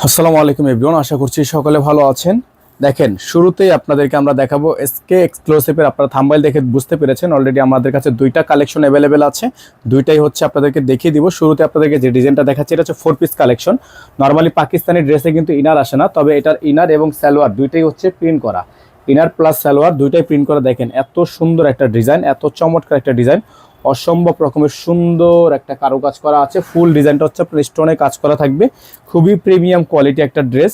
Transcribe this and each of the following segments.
আসসালামু আলাইকুম এভরিওয়ান, আশা করছি সকলে ভালো আছেন। দেখেন, শুরুতেই আপনাদেরকে আমরা দেখাবো এসকে এক্সক্লুসিভের। আপনারা থাম্বনেল দেখে বুঝতে পেরেছেন অলরেডি আমাদের কাছে দুইটা কালেকশন অ্যাভেলেবেল আছে। দুইটাই হচ্ছে আপনাদেরকে দেখিয়ে দিব। শুরুতে আপনাদেরকে যে ডিজাইনটা দেখাচ্ছি এটা হচ্ছে 4 পিস কালেকশন। নর্মালি পাকিস্তানি ড্রেসে কিন্তু ইনার আসে না, তবে এটার ইনার এবং সালোয়ার দুইটাই হচ্ছে প্রিন্ট করা। ইনার প্লাস সালোয়ার দুইটাই প্রিন্ট করা। দেখেন এত সুন্দর একটা ডিজাইন, এত চমৎকার একটা ডিজাইন, অসম্ভব রকমের সুন্দর একটা কারুকাজ করা আছে। ফুল ডিজাইনটা হচ্ছে আপনার স্টোনে কাজ করা থাকবে। খুবই প্রিমিয়াম কোয়ালিটি একটা ড্রেস,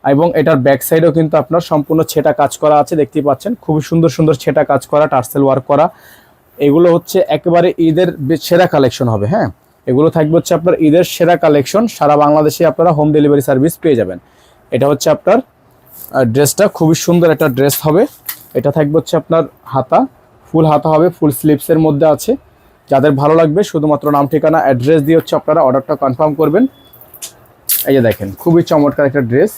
এবং এটার ব্যাক সাইডেও কিন্তু আপনার সম্পূর্ণ ছেটা কাজ করা আছে, দেখতেই পাচ্ছেন। খুবই সুন্দর সুন্দর ছেটা কাজ করা, টার্সেল ওয়ার্ক করা। এগুলো হচ্ছে একেবারে ঈদের সেরা কালেকশন হবে। হ্যাঁ, এগুলো থাকবে হচ্ছে আপনার ঈদের সেরা কালেকশন। সারা বাংলাদেশে আপনারা হোম ডেলিভারি সার্ভিস পেয়ে যাবেন। এটা হচ্ছে আপনার ড্রেসটা, খুবই সুন্দর একটা ড্রেস হবে। এটা থাকবে হচ্ছে আপনার হাতা, ফুল হাতা হবে, ফুল স্লিভসের মধ্যে আছে। যাদের ভালো লাগবে শুধুমাত্র নাম ঠিকানা অ্যাড্রেস দিয়ে হচ্ছে আপনারা অর্ডারটা কনফার্ম করবেন। এই যে দেখেন, খুবই চমৎকার একটা ড্রেস।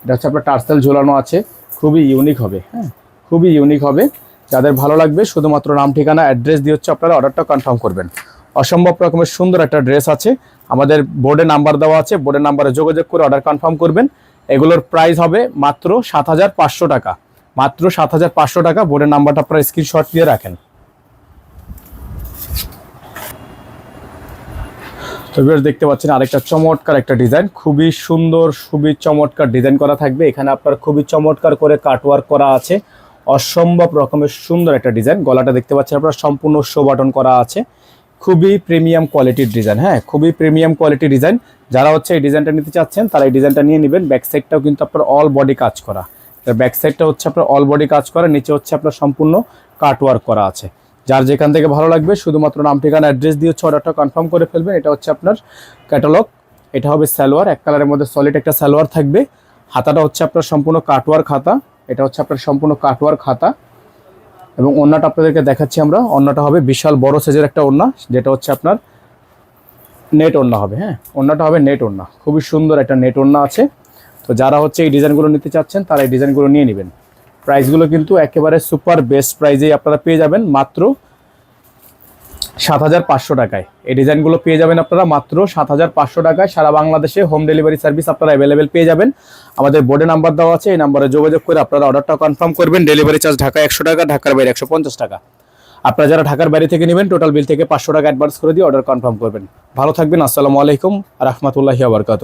এটা হচ্ছে আপনার টার্সেল ঝোলানো আছে, খুবই ইউনিক হবে। হ্যাঁ, খুবই ইউনিক হবে। যাদের ভালো লাগবে শুধুমাত্র নাম ঠিকানা অ্যাড্রেস দিয়ে হচ্ছে আপনারা অর্ডারটা কনফার্ম করবেন। অসম্ভব রকমের সুন্দর একটা ড্রেস আছে। আমাদের বোর্ডে নাম্বার দেওয়া আছে, বোর্ডের নাম্বারে যোগাযোগ করে অর্ডার কনফার্ম করবেন। এগুলোর প্রাইস হবে মাত্র ৭৫০০ টাকা। মাত্র ৭৫০০ টাকা। বোর্ডের নাম্বারটা আপনারা স্ক্রিনশট দিয়ে রাখেন। তো ভিউয়ার্স, দেখতে পাচ্ছেন আরেকটা চমৎকার একটা ডিজাইন, খুবই সুন্দর, খুবই চমৎকার ডিজাইন করা থাকবে। এখানে আপনার খুবই চমৎকার করে কাটওয়ার্ক করা আছে। অসম্ভব রকমের সুন্দর একটা ডিজাইন। গলাটা দেখতে পাচ্ছেন আপনার সম্পূর্ণ শো বাটন করা আছে। খুবই প্রিমিয়াম কোয়ালিটির ডিজাইন। হ্যাঁ, খুবই প্রিমিয়াম কোয়ালিটির ডিজাইন। যারা হচ্ছে এই ডিজাইনটা নিতে চাচ্ছেন তারা এই ডিজাইনটা নিয়ে নেবেন। ব্যাক সাইডটাও কিন্তু আপনার অল বডি কাজ করা। ব্যাক সাইডটা হচ্ছে আপনার অল বডি কাজ করা, নিচে হচ্ছে আপনার সম্পূর্ণ কাটওয়ার্ক করা আছে। যার যেখান থেকে ভালো লাগবে শুধুমাত্র নাম ঠিকানা অ্যাড্রেস দিয়ে হচ্ছে অর্ডারটা কনফার্ম করে ফেলবেন। এটা হচ্ছে আপনার ক্যাটালগ। এটা হবে সালোয়ার, এক কালারের মধ্যে সলিড একটা সালোয়ার থাকবে। হাতাটা হচ্ছে আপনার সম্পূর্ণ কাটওয়ার্ক হাতা। এটা হচ্ছে আপনার সম্পূর্ণ কাটওয়ার্ক হাতা, এবং ওড়নাটা আপনাদেরকে দেখাচ্ছি আমরা। ওড়নাটা হবে বিশাল বড় সাইজের একটা ওড়না, যেটা হচ্ছে আপনার নেট ওড়না হবে। হ্যাঁ, ওড়নাটা হবে নেট ওড়না, খুবই সুন্দর একটা নেট ওড়না আছে। তো যারা হচ্ছে এই ডিজাইনগুলো নিতে চাচ্ছেন তারা এই ডিজাইনগুলো নিয়ে নেবেন। প্রাইসগুলো কিন্তু একেবারে সুপার বেস্ট প্রাইজেই আপনারা পেয়ে যাবেন, মাত্র ৭৫০০ টাকায়। এই ডিজাইনগুলো পেয়ে যাবেন আপনারা মাত্র ৭৫০০ টাকায়। সারা বাংলাদেশে হোম ডেলিভারি সার্ভিস আপনারা অ্যাভেলেবেল পেয়ে যাবেন। আমাদের বোর্ডে নাম্বার দেওয়া আছে, এই নাম্বারে যোগাযোগ করে আপনারা অর্ডারটা কনফার্ম করবেন। ডেলিভারি চার্জ ঢাকা ১০০ টাকা, ঢাকার বাইরে ১৫০ টাকা। আপনারা যারা ঢাকার বাইরে থেকে নেবেন টোটাল বিল থেকে ৫০০ টাকা অ্যাডভান্স করে দিয়ে অর্ডার কনফার্ম করবেন। ভালো থাকবেন। আসসালামু আলাইকুম রহমতুল্লাহি ওয়া বারাকাতুহু।